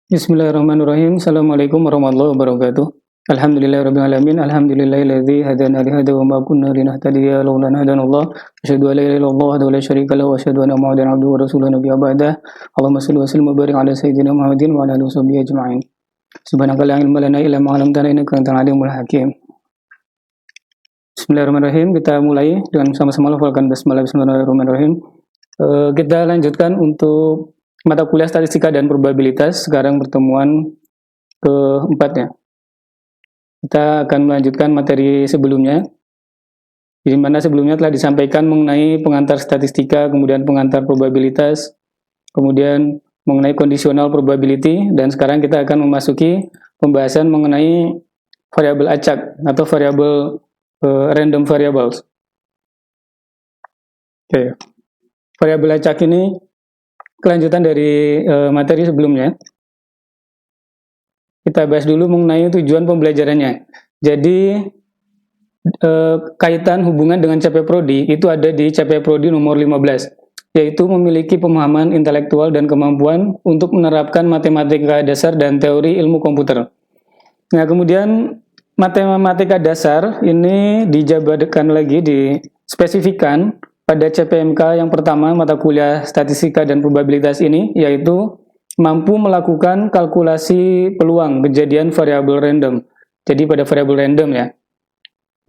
Bismillahirrahmanirrahim. Assalamualaikum warahmatullahi wabarakatuh. Alhamdulillahirabbil alamin. Alhamdulillahilladzi hadana li hadza wa ma kunna linahtadiya laula an hadanallah. Asyhadu an la ilaha illallah wahdahu la syarika lahu wa asyhadu anna Muhammadan abduhu wa rasuluhu nabiyya ba'dah. Allahumma shalli wa sallim wa barik ala sayyidina Muhammadin wa ala alihi washabbihi ajma'in. Subhanaka la ilma lana illa ma 'allamtana innaka antal alimul hakim. Bismillahirrahmanirrahim. Kita mulai dengan sama-sama lafalkan basmalah. Bismillahirrahmanirrahim. Kita lanjutkan untuk mata kuliah statistika dan probabilitas, sekarang pertemuan keempat ya. Kita akan melanjutkan materi sebelumnya, di mana sebelumnya telah disampaikan mengenai pengantar statistika, kemudian pengantar probabilitas, kemudian mengenai conditional probability, dan sekarang kita akan memasuki pembahasan mengenai variabel acak atau variabel random variables. Oke. Variabel acak ini kelanjutan dari materi sebelumnya. Kita bahas dulu mengenai tujuan pembelajarannya. Jadi kaitan hubungan dengan CP Prodi itu ada di CP Prodi nomor 15, yaitu memiliki pemahaman intelektual dan kemampuan untuk menerapkan matematika dasar dan teori ilmu komputer. Nah, kemudian matematika dasar ini dijabarkan lagi, dispesifikan pada CPMK yang pertama, mata kuliah statistika dan probabilitas ini, yaitu mampu melakukan kalkulasi peluang kejadian variabel random. Jadi pada variabel random ya.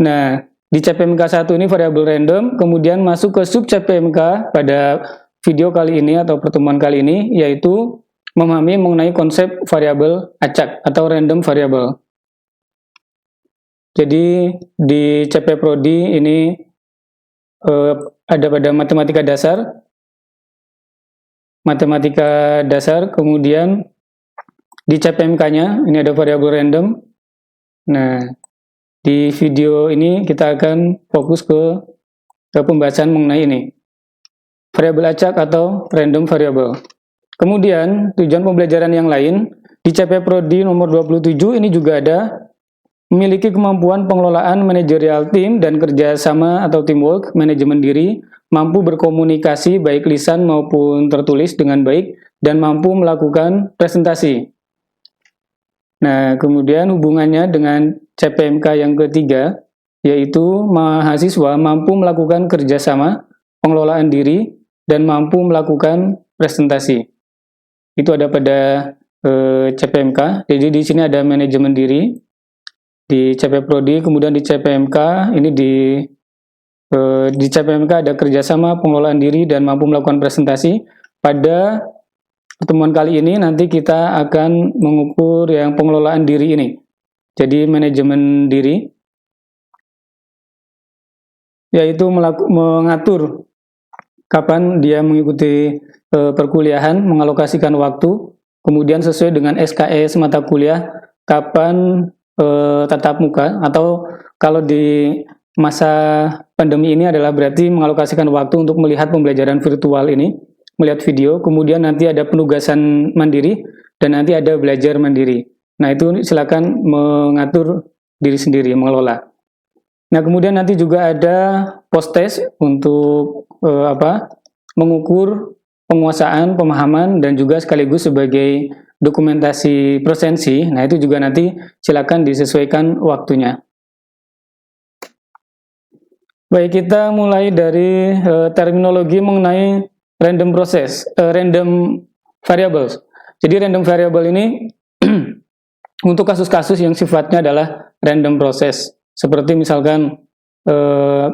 Nah, di CPMK 1 ini variabel random, kemudian masuk ke sub CPMK pada video kali ini atau pertemuan kali ini, yaitu memahami mengenai konsep variabel acak atau random variable. Jadi di CP Prodi ini ada pada matematika dasar, kemudian di CPMK-nya ini ada variabel random. Nah, di video ini kita akan fokus ke pembahasan mengenai ini, variabel acak atau random variable. Kemudian tujuan pembelajaran yang lain di CP Prodi nomor 27 ini juga ada memiliki kemampuan pengelolaan manajerial tim dan kerjasama atau teamwork, manajemen diri, mampu berkomunikasi baik lisan maupun tertulis dengan baik, dan mampu melakukan presentasi. Nah, kemudian hubungannya dengan CPMK yang ketiga, yaitu mahasiswa mampu melakukan kerjasama, pengelolaan diri, dan mampu melakukan presentasi. Itu ada pada CPMK. Jadi di sini ada manajemen diri di CP Prodi, kemudian di CPMK ini di CPMK ada kerjasama, pengelolaan diri, dan mampu melakukan presentasi. Pada pertemuan kali ini nanti kita akan mengukur yang pengelolaan diri ini. Jadi manajemen diri, yaitu mengatur kapan dia mengikuti perkuliahan, mengalokasikan waktu, kemudian sesuai dengan SKS mata kuliah, kapan tatap muka, atau kalau di masa pandemi ini adalah berarti mengalokasikan waktu untuk melihat pembelajaran virtual ini, melihat video, kemudian nanti ada penugasan mandiri, dan nanti ada belajar mandiri. Nah, itu silakan mengatur diri sendiri, mengelola. Nah, kemudian nanti juga ada post test untuk mengukur penguasaan, pemahaman, dan juga sekaligus sebagai dokumentasi presensi. Nah, itu juga nanti silakan disesuaikan waktunya. Baik, kita mulai dari terminologi mengenai random variables. Jadi random variable ini untuk kasus-kasus yang sifatnya adalah random process, seperti misalkan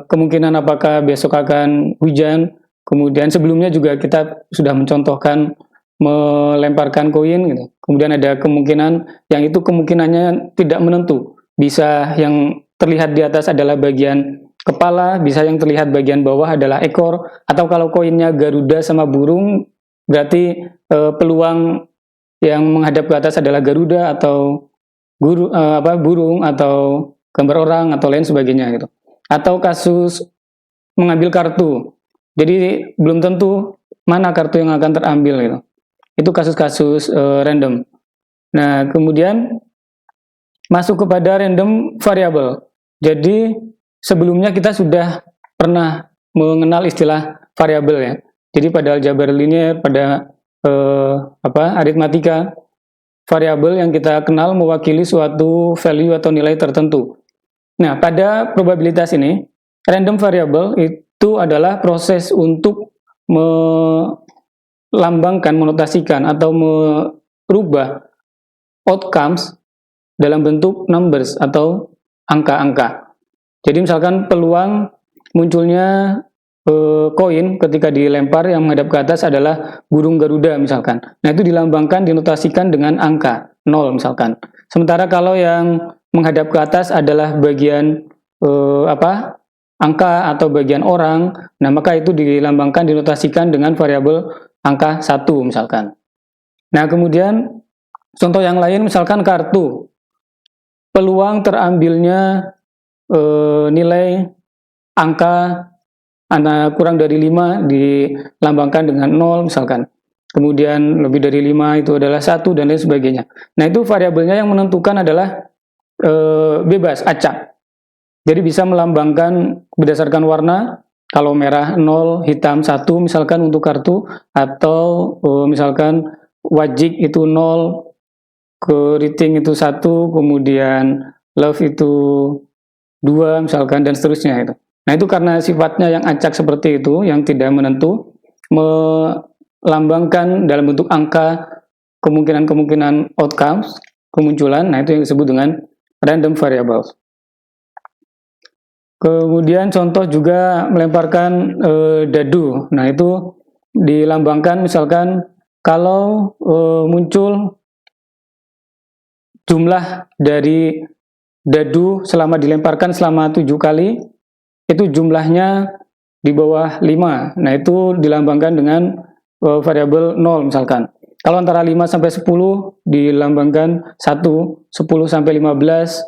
kemungkinan apakah besok akan hujan, kemudian sebelumnya juga kita sudah mencontohkan melemparkan koin gitu. Kemudian ada kemungkinan yang itu kemungkinannya tidak menentu. Bisa yang terlihat di atas adalah bagian kepala, bisa yang terlihat bagian bawah adalah ekor, atau kalau koinnya Garuda sama burung, berarti peluang yang menghadap ke atas adalah Garuda atau burung atau gambar orang atau lain sebagainya gitu. Atau kasus mengambil kartu. Jadi belum tentu mana kartu yang akan terambil gitu. Itu kasus-kasus random. Nah, kemudian masuk kepada random variable. Jadi sebelumnya kita sudah pernah mengenal istilah variabel ya. Jadi pada aljabar linear, pada aritmatika, variabel yang kita kenal mewakili suatu value atau nilai tertentu. Nah, pada probabilitas ini, random variable itu adalah proses untuk melambangkan, menotasikan, atau merubah outcomes dalam bentuk numbers atau angka-angka. Jadi misalkan peluang munculnya koin ketika dilempar yang menghadap ke atas adalah burung Garuda misalkan. Nah, itu dilambangkan, dinotasikan dengan angka 0 misalkan. Sementara kalau yang menghadap ke atas adalah bagian angka atau bagian orang, nah maka itu dilambangkan, dinotasikan dengan variabel angka 1 misalkan. Nah, kemudian contoh yang lain misalkan kartu. Peluang terambilnya nilai angka kurang dari 5 dilambangkan dengan 0 misalkan. Kemudian lebih dari 5 itu adalah 1 dan lain sebagainya. Nah, itu variabelnya yang menentukan adalah bebas, acak. Jadi bisa melambangkan berdasarkan warna, kalau merah 0, hitam 1 misalkan untuk kartu, atau misalkan wajik itu 0, keriting itu 1, kemudian love itu 2 misalkan, dan seterusnya itu. Nah, itu karena sifatnya yang acak seperti itu, yang tidak menentu, melambangkan dalam bentuk angka kemungkinan-kemungkinan outcomes, kemunculan, nah itu yang disebut dengan random variables. Kemudian contoh juga melemparkan dadu. Nah, itu dilambangkan misalkan kalau muncul jumlah dari dadu selama dilemparkan selama 7 kali, itu jumlahnya di bawah 5. Nah, itu dilambangkan dengan variabel 0 misalkan. Kalau antara 5 sampai 10 dilambangkan 1, 10 sampai 15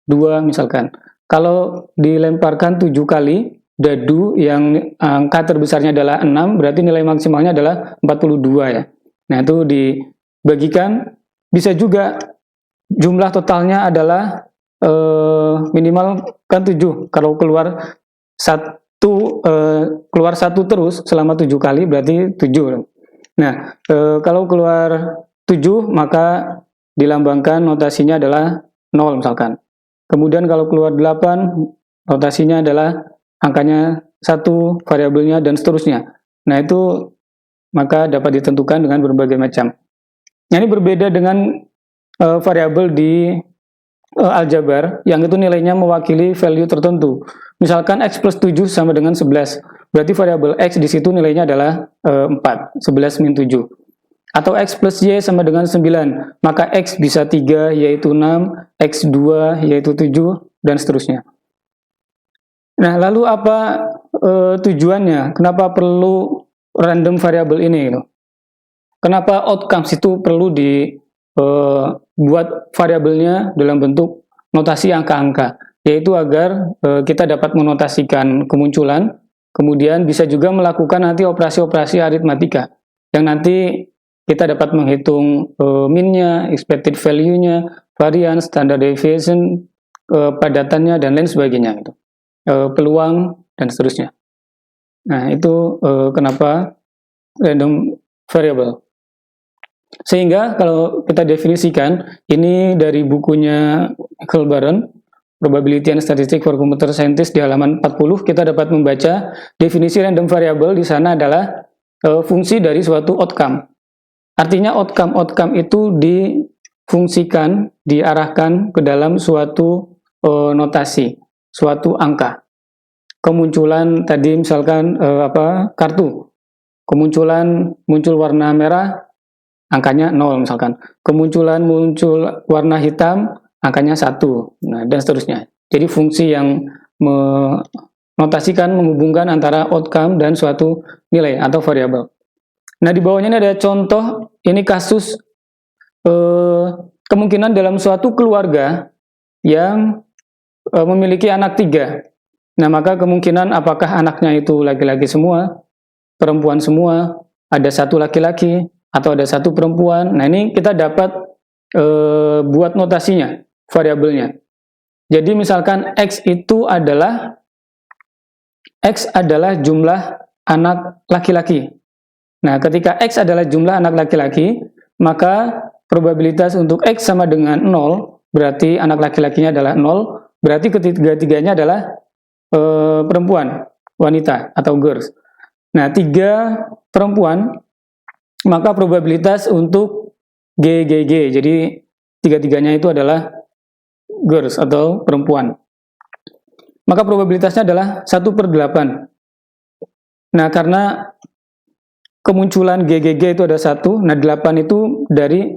2 misalkan. Kalau dilemparkan 7 kali dadu yang angka terbesarnya adalah 6, berarti nilai maksimalnya adalah 42 ya. Nah, itu dibagikan, bisa juga jumlah totalnya adalah minimal kan 7. Kalau keluar satu terus selama 7 kali berarti 7. Nah, kalau keluar 7 maka dilambangkan notasinya adalah 0 misalkan. Kemudian kalau keluar 8 notasinya adalah angkanya 1, variabelnya, dan seterusnya. Nah, itu maka dapat ditentukan dengan berbagai macam. Nah, ini berbeda dengan variabel di aljabar yang itu nilainya mewakili value tertentu. Misalkan x plus 7 sama dengan 11. Berarti variabel x di situ nilainya adalah 4, 11 min 7. Atau x plus y sama dengan 9. Maka x bisa 3 yaitu 6, x 2 yaitu 7, dan seterusnya. Nah, lalu apa tujuannya? Kenapa perlu random variable ini? Kenapa outcomes itu perlu buat variabelnya dalam bentuk notasi angka-angka, yaitu agar kita dapat menotasikan kemunculan, kemudian bisa juga melakukan nanti operasi-operasi aritmatika, yang nanti kita dapat menghitung min-nya, expected value-nya, varian, standard deviation, padatannya, dan lain sebagainya, gitu. Peluang, dan seterusnya. Nah, itu kenapa random variable. Sehingga kalau kita definisikan, ini dari bukunya Michael Barron, Probability and Statistics for Computer Scientists di halaman 40, kita dapat membaca definisi random variable di sana adalah fungsi dari suatu outcome. Artinya outcome itu difungsikan, diarahkan ke dalam suatu notasi, suatu angka. Kemunculan tadi misalkan kartu, muncul warna merah, angkanya 0 misalkan. Muncul warna hitam, angkanya 1. Nah, dan seterusnya. Jadi fungsi yang menotasikan, menghubungkan antara outcome dan suatu nilai atau variabel. Nah, di bawahnya ini ada contoh, ini kasus kemungkinan dalam suatu keluarga yang memiliki anak 3. Nah, maka kemungkinan apakah anaknya itu laki-laki semua, perempuan semua, ada satu laki-laki, atau ada satu perempuan. Nah, ini kita dapat buat notasinya, variabelnya. Jadi misalkan X adalah jumlah anak laki-laki. Nah, ketika X adalah jumlah anak laki-laki, maka probabilitas untuk X sama dengan 0, berarti anak laki-lakinya adalah 0, berarti ketiga-tiganya adalah perempuan, wanita atau girls. Nah, 3 perempuan, maka probabilitas untuk GGG, jadi tiga-tiganya itu adalah girls atau perempuan. Maka probabilitasnya adalah 1/8. Nah, karena kemunculan GGG itu ada 1, nah 8 itu dari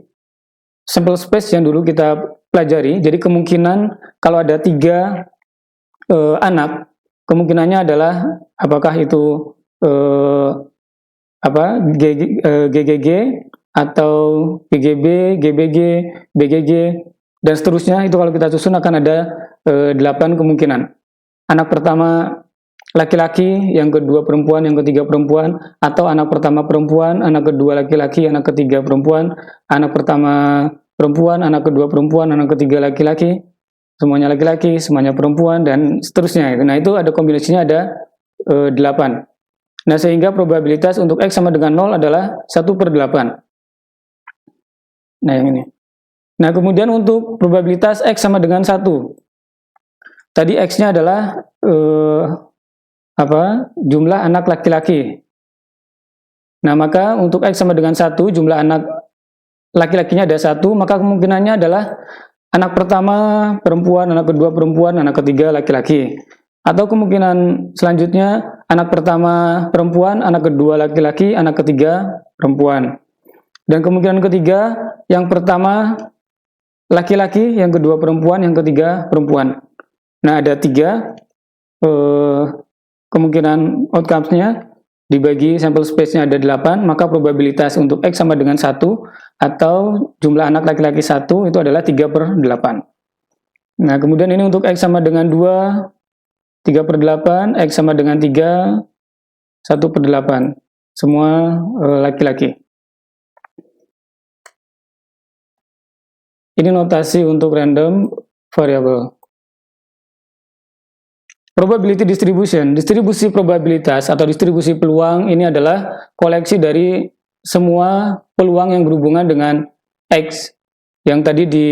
sample space yang dulu kita pelajari. Jadi kemungkinan kalau ada 3 anak, kemungkinannya adalah apakah itu GGG atau GGB, GBG, BGG, dan seterusnya. Itu kalau kita susun akan ada 8 kemungkinan. Anak pertama laki-laki, yang kedua perempuan, yang ketiga perempuan, atau anak pertama perempuan, anak kedua laki-laki, anak ketiga perempuan, anak pertama perempuan, anak kedua perempuan, anak ketiga laki-laki, semuanya laki-laki, semuanya perempuan, dan seterusnya. Nah, itu ada kombinasinya ada 8. Nah, sehingga probabilitas untuk X sama dengan 0 adalah 1/8. Nah, yang ini. Nah, kemudian untuk probabilitas X sama dengan 1. Tadi X-nya adalah jumlah anak laki-laki. Nah, maka untuk X sama dengan 1, jumlah anak laki-lakinya ada 1, maka kemungkinannya adalah anak pertama perempuan, anak kedua perempuan, anak ketiga laki-laki. Atau kemungkinan selanjutnya, anak pertama perempuan, anak kedua laki-laki, anak ketiga perempuan. Dan kemungkinan ketiga, yang pertama laki-laki, yang kedua perempuan, yang ketiga perempuan. Nah, ada 3 kemungkinan outcomes-nya, dibagi sampel space-nya ada 8, maka probabilitas untuk X sama dengan 1 atau jumlah anak laki-laki 1 itu adalah 3/8. Nah, kemudian ini untuk X sama dengan 2, 3/8, X sama dengan 3, 1/8. Semua laki-laki. Ini notasi untuk random variable. Probability distribution, distribusi probabilitas atau distribusi peluang ini adalah koleksi dari semua peluang yang berhubungan dengan X yang tadi di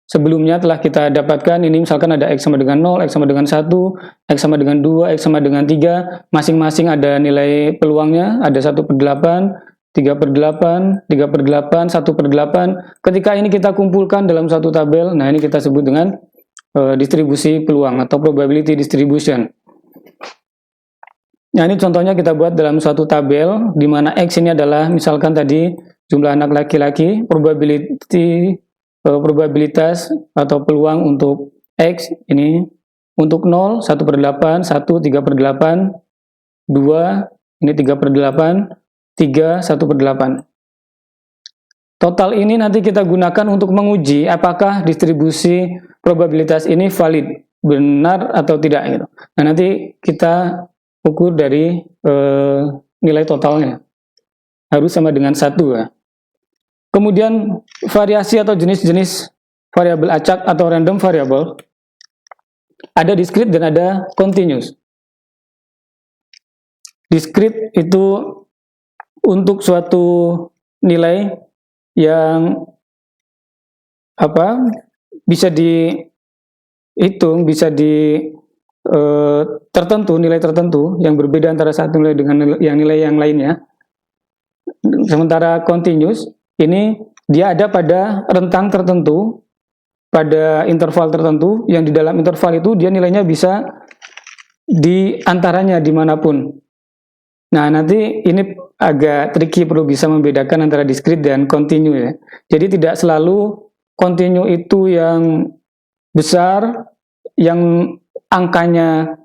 sebelumnya telah kita dapatkan. Ini misalkan ada X sama dengan 0, X sama dengan 1, X sama dengan 2, X sama dengan 3, masing-masing ada nilai peluangnya, ada 1/8, 3/8, 3/8, 1/8. Ketika ini kita kumpulkan dalam satu tabel, nah ini kita sebut dengan distribusi peluang atau probability distribution. Nah, ini contohnya kita buat dalam suatu tabel di mana X ini adalah misalkan tadi jumlah anak laki-laki, probabilitas atau peluang untuk X ini untuk 0 1/8, 1 3/8, 2 ini 3/8, 3 1/8. Total ini nanti kita gunakan untuk menguji apakah distribusi probabilitas ini valid, benar atau tidak gitu. Nah, nanti kita ukur dari nilai totalnya. Harus sama dengan 1 ya. Kemudian variasi atau jenis-jenis variabel acak atau random variable. Ada discrete dan ada continuous. Discrete itu untuk suatu nilai yang bisa dihitung, bisa tertentu, nilai tertentu yang berbeda antara satu nilai dengan nilai yang lainnya. Sementara continuous ini dia ada pada rentang tertentu, pada interval tertentu, yang di dalam interval itu dia nilainya bisa di antaranya dimanapun. Nah, nanti ini agak tricky, perlu bisa membedakan antara discrete dan continue ya. Jadi tidak selalu continue itu yang besar, yang angkanya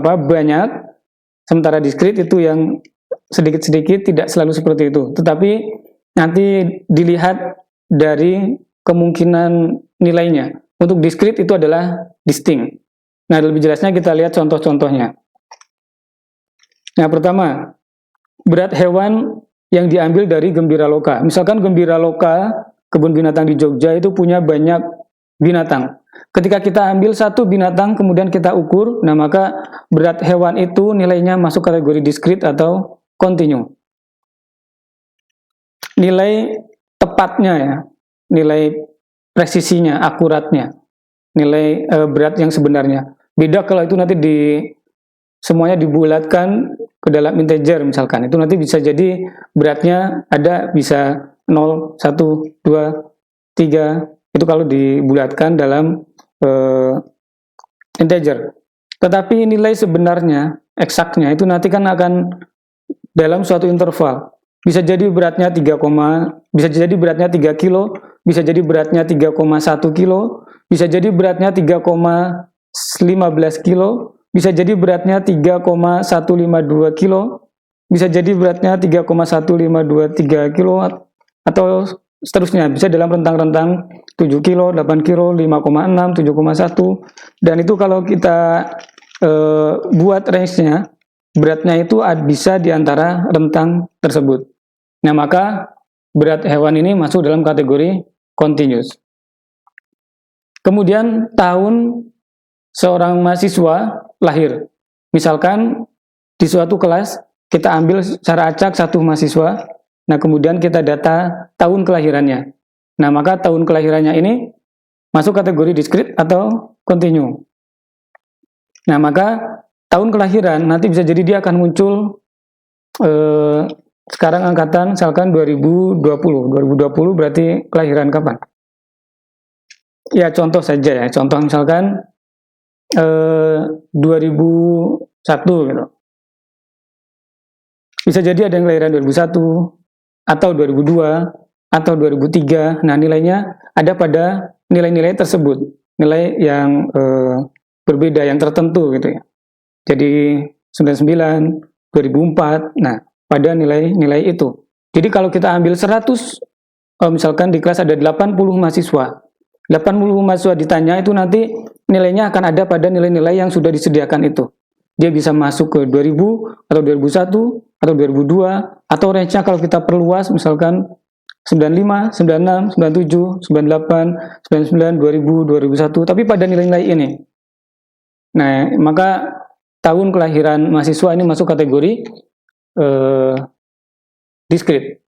banyak, sementara discrete itu yang sedikit-sedikit, tidak selalu seperti itu. Tetapi nanti dilihat dari kemungkinan nilainya. Untuk discrete itu adalah distinct. Nah, lebih jelasnya kita lihat contoh-contohnya. Nah, pertama, berat hewan yang diambil dari Gembira Loka. Misalkan Gembira Loka, kebun binatang di Jogja itu punya banyak binatang. Ketika kita ambil satu binatang, kemudian kita ukur, nah maka berat hewan itu nilainya masuk kategori discrete atau continue. Nilai tepatnya ya, nilai presisinya, akuratnya, nilai berat yang sebenarnya. Beda kalau itu nanti semuanya dibulatkan ke dalam integer misalkan, itu nanti bisa jadi beratnya ada bisa 0, 1, 2, 3, itu kalau dibulatkan dalam integer. Tetapi nilai sebenarnya, eksaknya itu nanti kan akan dalam suatu interval. Bisa jadi beratnya 3, bisa jadi beratnya 3 kilo, bisa jadi beratnya 3,1 kilo, bisa jadi beratnya 3,15 kilo, bisa jadi beratnya 3,152 kilo, bisa jadi beratnya 3,1523 kilo, atau seterusnya, bisa dalam rentang-rentang 7 kilo, 8 kilo, 5,6, 7,1, dan itu kalau kita buat range-nya, beratnya itu bisa di antara rentang tersebut. Nah, maka berat hewan ini masuk dalam kategori continuous. Kemudian tahun seorang mahasiswa lahir. Misalkan di suatu kelas kita ambil secara acak satu mahasiswa, nah kemudian kita data tahun kelahirannya. Nah, maka tahun kelahirannya ini masuk kategori discrete atau continue. Nah, maka tahun kelahiran nanti bisa jadi dia akan muncul sekarang angkatan misalkan 2020 berarti kelahiran kapan? Ya contoh saja ya, contoh misalkan 2001 gitu. Bisa jadi ada yang kelahiran 2001 atau 2002 atau 2003. Nah, nilainya ada pada nilai-nilai tersebut, nilai yang berbeda, yang tertentu gitu ya. Jadi 99, 2004, nah pada nilai-nilai itu. Jadi kalau kita ambil 100, misalkan di kelas ada 80 mahasiswa, 80 mahasiswa ditanya itu nanti nilainya akan ada pada nilai-nilai yang sudah disediakan itu. Dia bisa masuk ke 2000 atau 2001 atau 2002 atau range-nya kalau kita perluas misalkan 95, 96, 97, 98, 99, 2000, 2001, tapi pada nilai-nilai ini. Nah, maka tahun kelahiran mahasiswa ini masuk kategori discrete.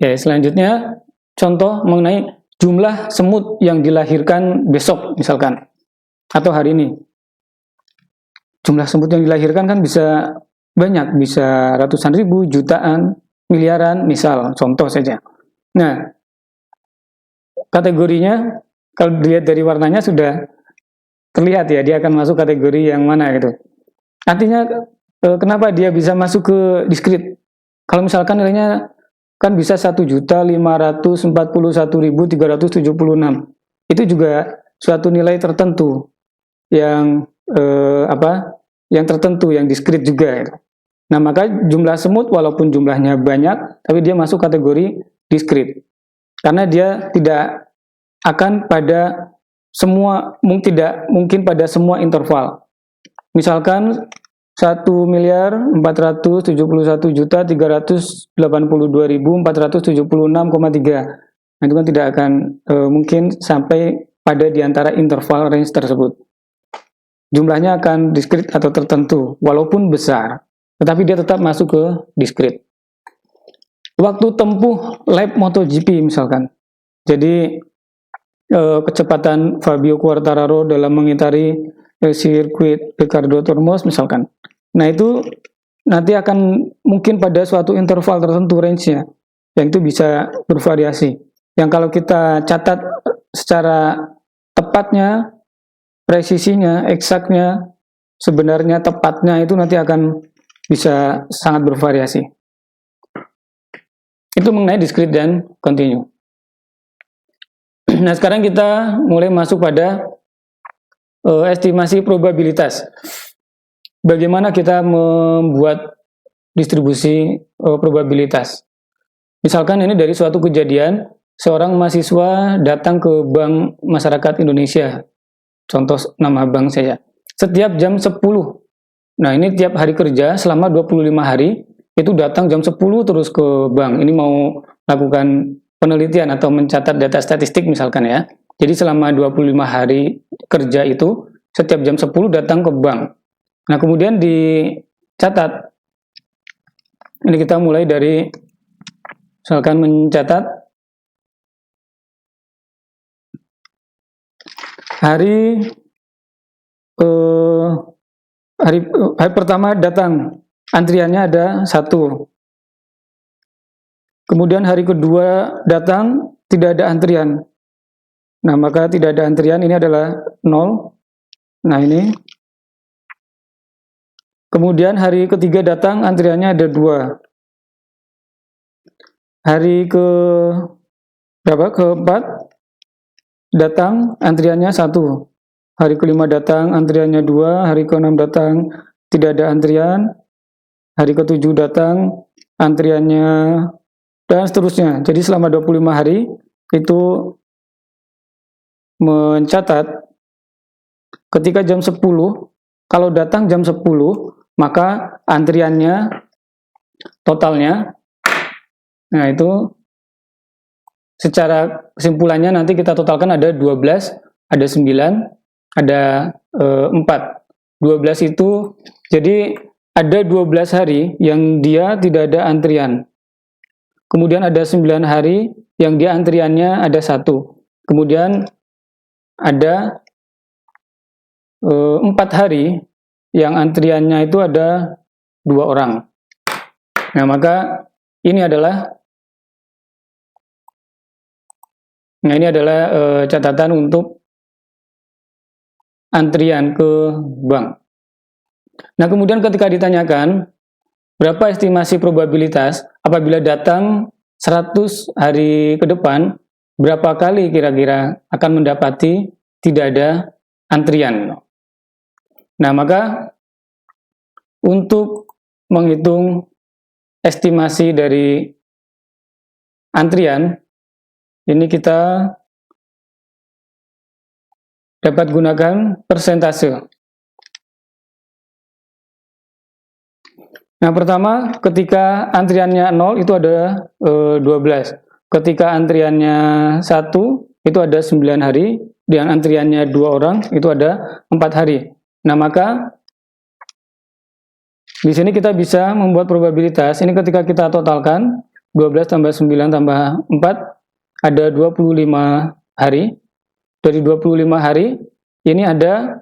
Ya, selanjutnya contoh mengenai jumlah semut yang dilahirkan besok misalkan atau hari ini. Jumlah semut yang dilahirkan kan bisa banyak, bisa ratusan ribu, jutaan, miliaran, misal contoh saja. Nah, kategorinya kalau dilihat dari warnanya sudah terlihat ya, dia akan masuk kategori yang mana gitu. Artinya kenapa dia bisa masuk ke discrete? Kalau misalkan nilainya kan bisa 1.541.376. Itu juga suatu nilai tertentu yang yang tertentu, yang discrete juga. Gitu. Nah, maka jumlah semut walaupun jumlahnya banyak, tapi dia masuk kategori discrete. Karena dia tidak akan pada semua, tidak mungkin pada semua interval. Misalkan 1.471.382.476,3. Nah, itu kan tidak akan mungkin sampai pada diantara interval range tersebut. Jumlahnya akan discrete atau tertentu, walaupun besar, tetapi dia tetap masuk ke discrete. Waktu tempuh lap MotoGP misalkan. Jadi kecepatan Fabio Quartararo dalam mengitari sirkuit Ricardo Tormos misalkan. Nah, itu nanti akan mungkin pada suatu interval tertentu range-nya, yang itu bisa bervariasi. Yang kalau kita catat secara tepatnya, presisinya, eksaknya, sebenarnya tepatnya itu nanti akan bisa sangat bervariasi. Itu mengenai discrete dan continue. Nah, sekarang kita mulai masuk pada estimasi probabilitas. Bagaimana kita membuat distribusi probabilitas. Misalkan ini dari suatu kejadian, seorang mahasiswa datang ke Bank Masyarakat Indonesia. Contoh nama bank saya. Setiap jam 10. Nah, ini tiap hari kerja selama 25 hari, itu datang jam 10 terus ke bank. Ini mau lakukan penelitian atau mencatat data statistik misalkan ya. Jadi selama 25 hari kerja itu, setiap jam 10 datang ke bank. Nah, kemudian dicatat. Ini kita mulai dari Misalkan mencatat hari pertama datang, antriannya ada 1. Kemudian hari kedua datang, tidak ada antrian. Nah, maka tidak ada antrian, ini adalah 0. Nah, ini. Kemudian hari ketiga datang, antriannya ada 2. Hari keempat datang, antriannya 1. Hari kelima datang, antriannya 2. Hari keenam datang, tidak ada antrian. Hari ketujuh datang, antriannya, dan seterusnya. Jadi selama 25 hari itu mencatat ketika jam 10, kalau datang jam 10, maka antriannya totalnya, nah itu secara kesimpulannya nanti kita totalkan ada 12, ada 9, ada 4. 12 itu, jadi ada 12 hari yang dia tidak ada antrian. Kemudian ada 9 hari yang dia antriannya ada 1. Kemudian ada 4 hari yang antriannya itu ada 2 orang. Nah, maka ini adalah catatan untuk antrian ke bank. Nah, kemudian ketika ditanyakan berapa estimasi probabilitas apabila datang 100 hari ke depan, berapa kali kira-kira akan mendapati tidak ada antrian. Nah, maka untuk menghitung estimasi dari antrian, ini kita dapat gunakan persentase. Nah, pertama, ketika antriannya 0 itu ada 12. Ketika antriannya 1 itu ada 9 hari, dan antriannya 2 orang itu ada 4 hari. Nah, maka di sini kita bisa membuat probabilitas. Ini ketika kita totalkan 12 tambah 9 tambah 4 ada 25 hari. Dari 25 hari ini ada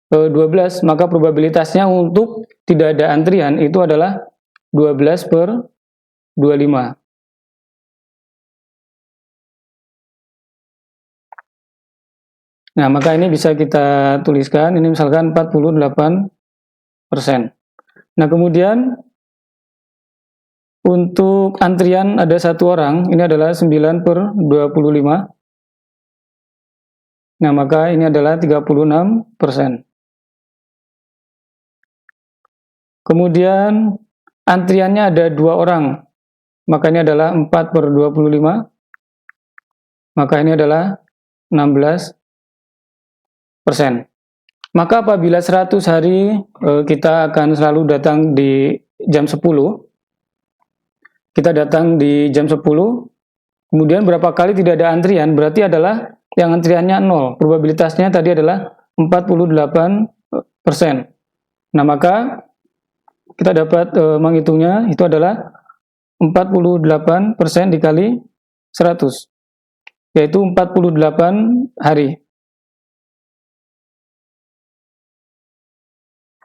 12, maka probabilitasnya untuk tidak ada antrian itu adalah 12/25. Nah, maka ini bisa kita tuliskan, ini misalkan 48%. Nah, kemudian untuk antrian ada 1 orang, ini adalah 9/25. Nah, maka ini adalah 36%. Kemudian antriannya ada 2 orang, maka ini adalah 4/25, maka ini adalah 16%. Maka apabila 100 hari kita akan selalu datang di jam 10, kita datang di jam 10, kemudian berapa kali tidak ada antrian, berarti adalah yang antriannya 0, probabilitasnya tadi adalah 48%. Nah, maka kita dapat menghitungnya, itu adalah 48% dikali 100, yaitu 48 hari.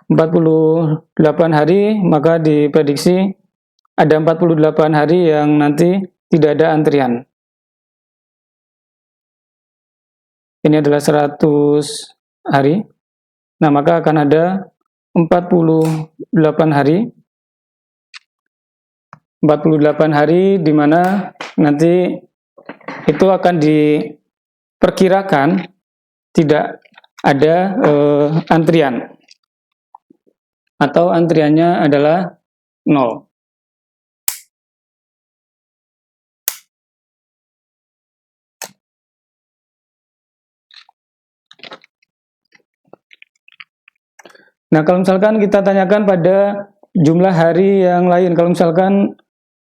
48 hari, maka diprediksi ada 48 hari yang nanti tidak ada antrian. Ini adalah 100 hari. Nah, maka akan ada 48 hari. 48 hari di mana nanti itu akan diperkirakan tidak ada antrian, atau antriannya adalah 0. Nah, kalau misalkan kita tanyakan pada jumlah hari yang lain, kalau misalkan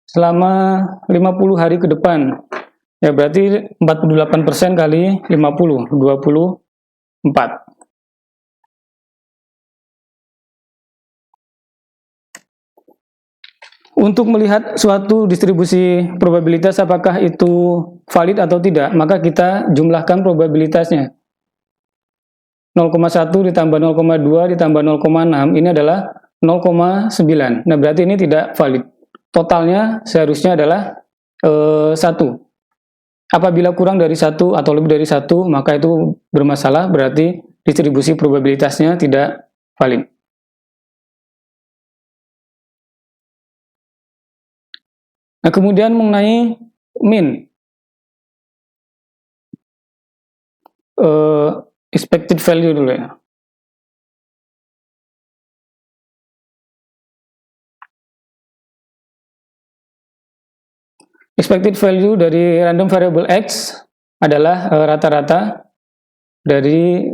selama 50 hari ke depan, ya berarti 48% kali 50, 24. Untuk melihat suatu distribusi probabilitas apakah itu valid atau tidak, maka kita jumlahkan probabilitasnya. 0,1 ditambah 0,2 ditambah 0,6 ini adalah 0,9. Nah, berarti ini tidak valid. Totalnya seharusnya adalah 1. Apabila kurang dari 1 atau lebih dari 1, maka itu bermasalah, berarti distribusi probabilitasnya tidak valid. Nah, kemudian mengenai mean. Expected value dulu ya. Expected value dari random variable X adalah rata-rata dari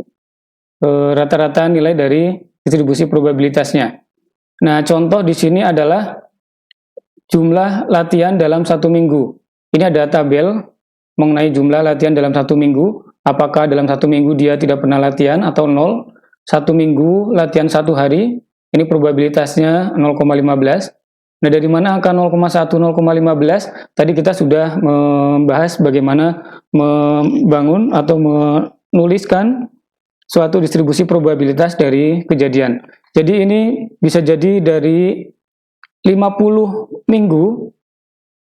rata-rata nilai dari distribusi probabilitasnya. Nah, contoh di sini adalah jumlah latihan dalam 1 minggu. Ini ada tabel mengenai jumlah latihan dalam 1 minggu. Apakah dalam 1 minggu dia tidak pernah latihan atau 0. 1 minggu latihan 1 hari, ini probabilitasnya 0,15. Nah, dari mana angka 0,1, 0,15? Tadi kita sudah membahas bagaimana membangun atau menuliskan suatu distribusi probabilitas dari kejadian. Jadi ini bisa jadi dari 50 minggu.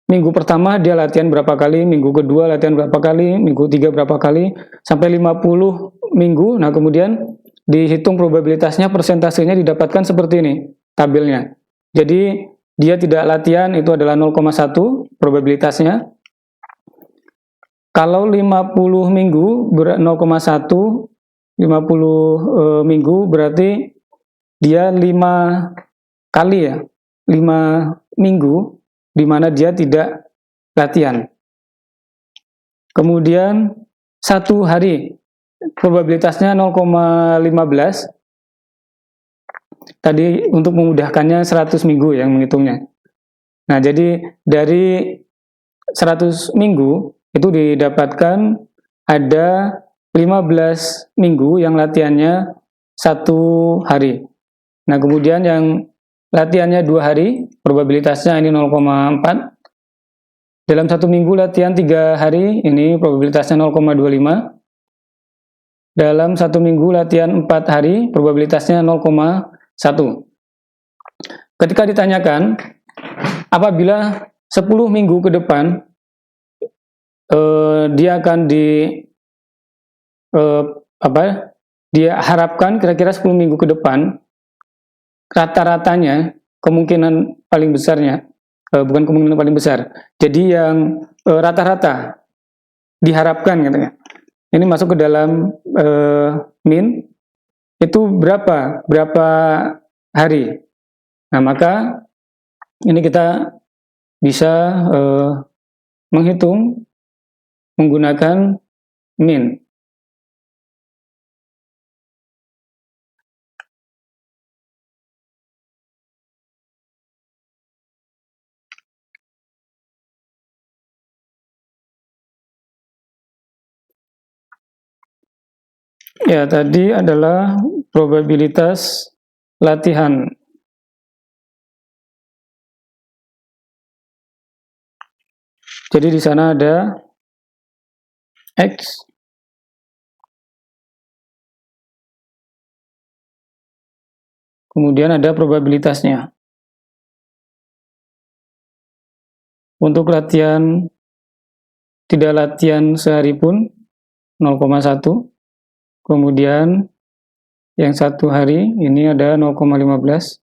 Minggu pertama dia latihan berapa kali, minggu kedua latihan berapa kali, minggu ketiga berapa kali, sampai 50 minggu. Nah, kemudian dihitung probabilitasnya, persentasenya didapatkan seperti ini tabelnya. Jadi dia tidak latihan itu adalah 0,1 probabilitasnya. Kalau 50 minggu 0,1, 50 minggu berarti dia 5 kali ya, 5 minggu di mana dia tidak latihan. Kemudian 1 hari probabilitasnya 0,15. Tadi untuk memudahkannya 100 minggu yang menghitungnya. Nah, jadi dari 100 minggu itu didapatkan ada 15 minggu yang latihannya 1 hari. Nah, kemudian yang latihannya 2 hari, probabilitasnya ini 0,4. Dalam 1 minggu latihan 3 hari, ini probabilitasnya 0,25. Dalam 1 minggu latihan 4 hari, probabilitasnya 0,1. Ketika ditanyakan, apabila 10 minggu ke depan, dia akan dia harapkan kira-kira 10 minggu ke depan, rata-ratanya, kemungkinan paling besarnya, bukan kemungkinan paling besar, jadi yang rata-rata diharapkan katanya, ini masuk ke dalam mean, itu berapa hari. Nah, maka ini kita bisa menghitung menggunakan mean. Ya, tadi adalah probabilitas latihan. Jadi di sana ada X, kemudian ada probabilitasnya. Untuk latihan, tidak latihan sehari pun 0,1. Kemudian yang 1 hari ini ada 0,15.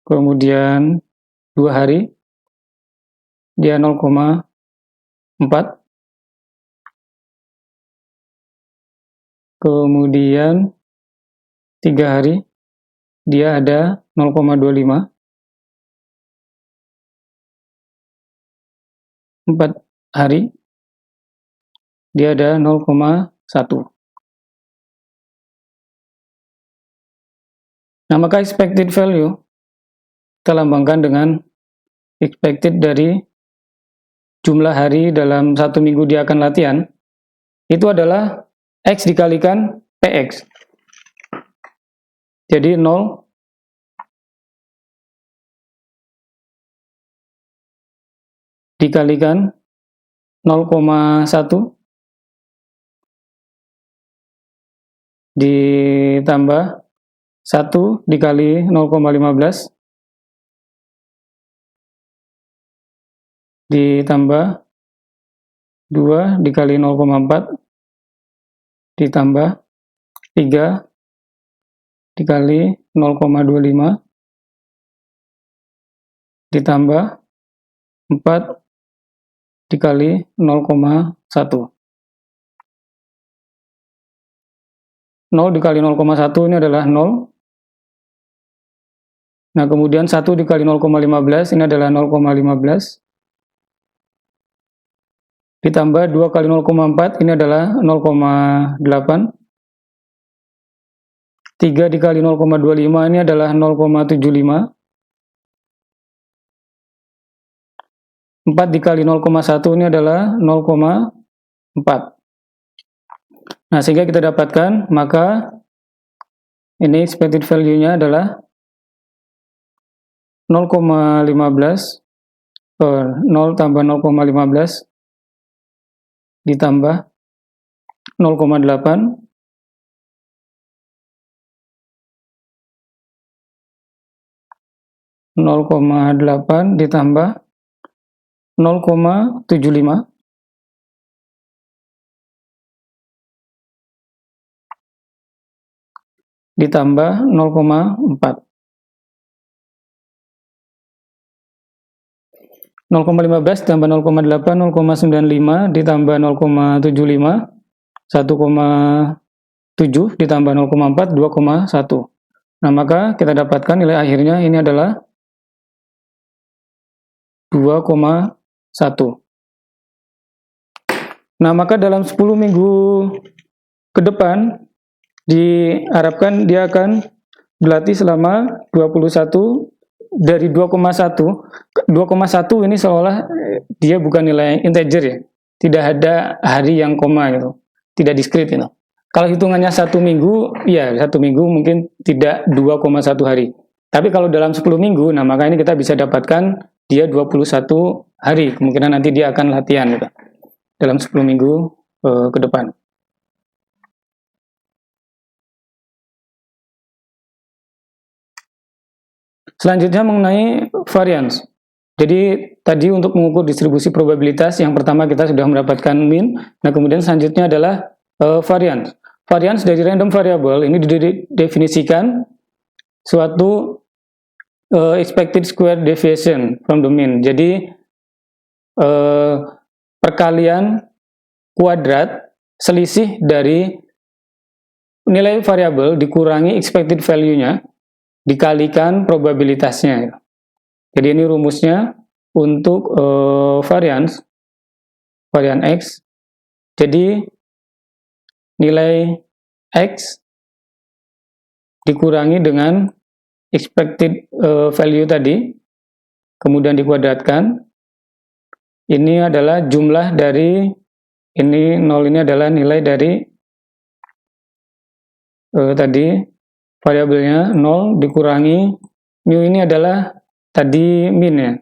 Kemudian 2 hari dia 0,4. Kemudian 3 hari dia ada 0,25. 4 hari dia ada 0,1. Nah, maka expected value kita lambangkan dengan expected dari jumlah hari dalam 1 minggu dia akan latihan, itu adalah X dikalikan PX. Jadi 0 dikalikan 0,1 ditambah 1 dikali 0,15 ditambah 2 dikali 0,4 ditambah 3 dikali 0,25 ditambah 4 dikali 0,1. 0 dikali 0,1 ini adalah 0. Nah, kemudian 1 dikali 0,15 ini adalah 0,15. Ditambah 2 kali 0,4 ini adalah 0,8. 3 dikali 0,25 ini adalah 0,75. 4 dikali 0,1 ini adalah 0,4. Nah, sehingga kita dapatkan, maka ini expected value-nya adalah 0,15 0 tambah 0,15 ditambah 0,8 0,8 ditambah 0,75 ditambah 0,4. 0,15 tambah 0,8 0,95 ditambah 0,75 1,7 ditambah 0,4 2,1. Nah, maka kita dapatkan nilai akhirnya ini adalah 2,1. Nah, maka dalam 10 minggu ke depan diharapkan dia akan berlatih selama 21 dari 2,1 ini seolah dia bukan nilai integer ya, tidak ada hari yang koma gitu, tidak diskrit gitu. Kalau hitungannya 1 minggu, ya 1 minggu mungkin tidak 2,1 hari. Tapi kalau dalam 10 minggu, nah maka ini kita bisa dapatkan dia 21 hari, kemungkinan nanti dia akan latihan gitu, dalam 10 minggu ke depan. Selanjutnya mengenai variance. Jadi tadi untuk mengukur distribusi probabilitas, yang pertama kita sudah mendapatkan mean. Nah, kemudian selanjutnya adalah variance. Variance dari random variable ini didefinisikan suatu expected square deviation from the mean. Jadi perkalian kuadrat selisih dari nilai variabel dikurangi expected value-nya dikalikan probabilitasnya. Jadi ini rumusnya untuk variance X. Jadi nilai X dikurangi dengan expected value tadi, kemudian dikuadratkan. Ini adalah jumlah dari ini 0 ini adalah nilai dari tadi variabelnya 0 dikurangi mu, ini adalah tadi min ya,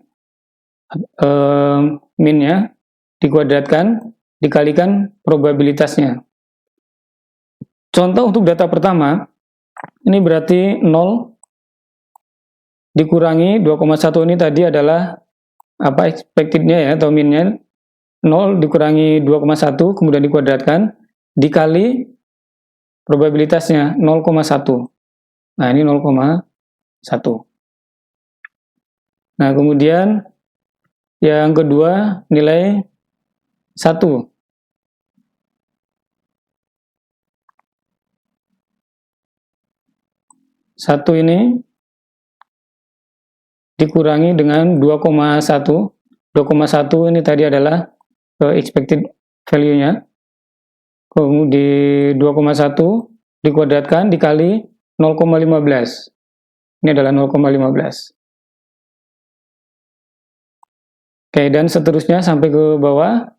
minnya dikuadratkan dikalikan probabilitasnya. Contoh untuk data pertama ini berarti 0 dikurangi 2,1 ini tadi adalah apa expectednya ya, atau minnya. 0 dikurangi 2,1 kemudian dikuadratkan dikali probabilitasnya 0,1. Nah, ini 0,1. Nah, kemudian yang kedua nilai 1. 1 ini dikurangi dengan 2,1. 2,1 ini tadi adalah expected value-nya. Kemudian 2,1 dikuadratkan dikali 0,15. Ini adalah 0,15. Oke, dan seterusnya sampai ke bawah.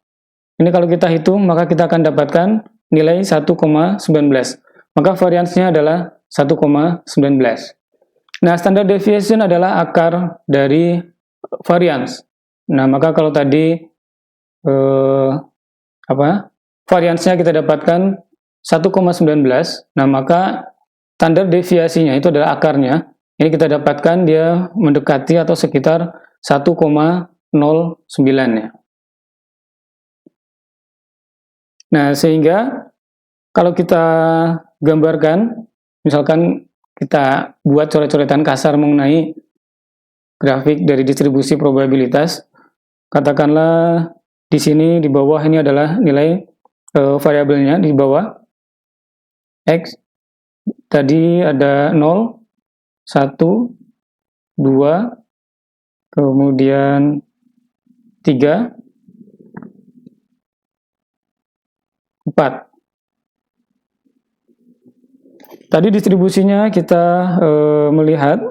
Ini kalau kita hitung, maka kita akan dapatkan nilai 1,19. Maka variance-nya adalah 1,19. Nah, standard deviation adalah akar dari variance. Nah, maka kalau tadi variansnya kita dapatkan 1,19, nah maka standar deviasinya itu adalah akarnya. Ini kita dapatkan dia mendekati atau sekitar 1,09 ya. Nah, sehingga kalau kita gambarkan, misalkan kita buat coret-coretan kasar mengenai grafik dari distribusi probabilitas, katakanlah di sini di bawah ini adalah nilai variabelnya di bawah X, tadi ada 0, 1, 2, kemudian 3, 4. Tadi distribusinya kita melihat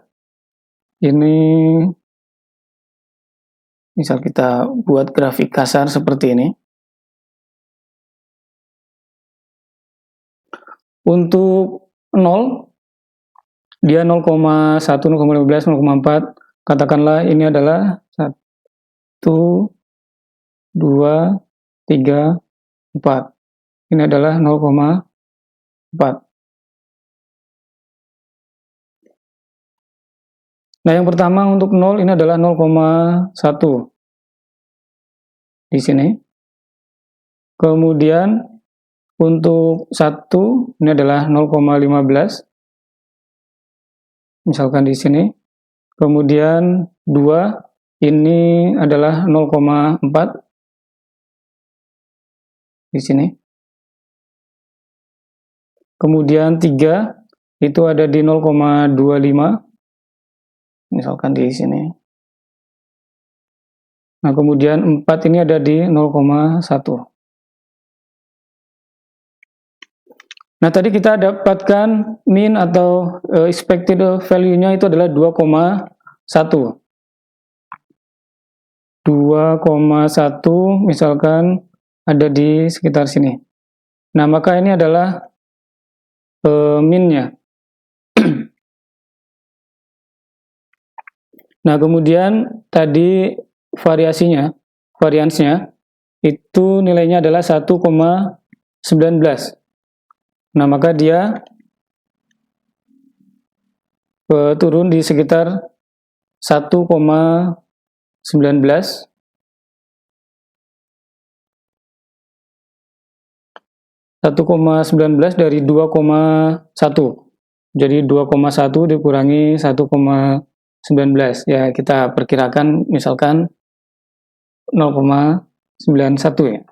ini, misal kita buat grafik kasar seperti ini. Untuk 0, dia 0,1, 0,15, 0,4. Katakanlah ini adalah 1, 2, 3, 4. Ini adalah 0,4. Nah, yang pertama untuk 0 ini adalah 0,1 di sini. Kemudian untuk 1 ini adalah 0,15. Misalkan di sini. Kemudian 2 ini adalah 0,4 di sini. Kemudian 3 itu ada di 0,25. Misalkan di sini. Nah, kemudian 4 ini ada di 0,1. Nah, tadi kita dapatkan mean atau expected value-nya itu adalah 2,1. 2,1 misalkan ada di sekitar sini. Nah, maka ini adalah mean-nya. Nah, kemudian tadi variansnya itu nilainya adalah 1,19. Nah, maka dia turun di sekitar 1,19 dari 2,1. Jadi 2,1 dikurangi 1,19. Ya, kita perkirakan misalkan 0,91 ya.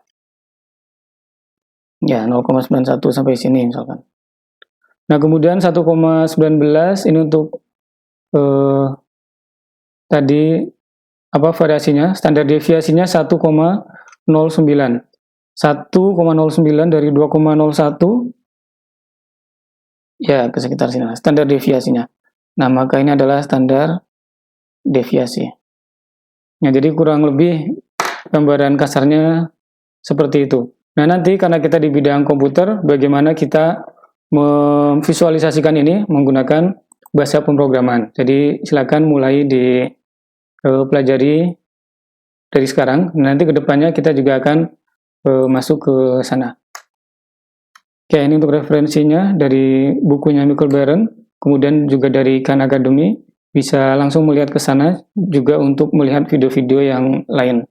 Ya, 0,91 sampai sini misalkan. Nah, kemudian 1,19 ini untuk tadi variasinya, standar deviasinya 1,09. 1,09 dari 2,01 ya ke sekitar sini standar deviasinya. Nah, maka ini adalah standar deviasi. Nah, jadi kurang lebih gambaran kasarnya seperti itu. Nah, nanti karena kita di bidang komputer, bagaimana kita memvisualisasikan ini menggunakan bahasa pemrograman. Jadi silakan mulai dipelajari dari sekarang. Nanti kedepannya kita juga akan masuk ke sana. Oke, ini untuk referensinya dari bukunya Michael Barron, kemudian juga dari Khan Academy. Bisa langsung melihat ke sana juga untuk melihat video-video yang lain.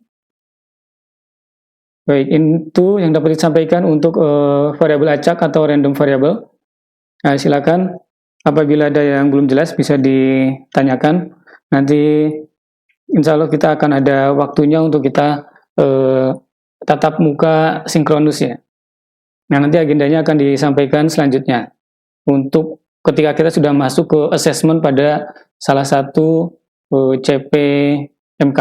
Baik, itu yang dapat disampaikan untuk variabel acak atau random variable. Nah, silakan apabila ada yang belum jelas bisa ditanyakan. Nanti insya Allah kita akan ada waktunya untuk kita tatap muka sinkronus ya. Nah, nanti agendanya akan disampaikan selanjutnya untuk ketika kita sudah masuk ke assessment pada salah satu CPMK.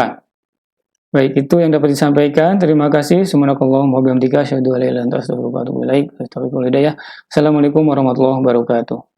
Baik, itu yang dapat disampaikan. Terima kasih. Subhanakallahumma wa bihamdika asyhadu an la ilaha illa anta astaghfiruka wa atubu ilaik. Assalamualaikum warahmatullahi wabarakatuh.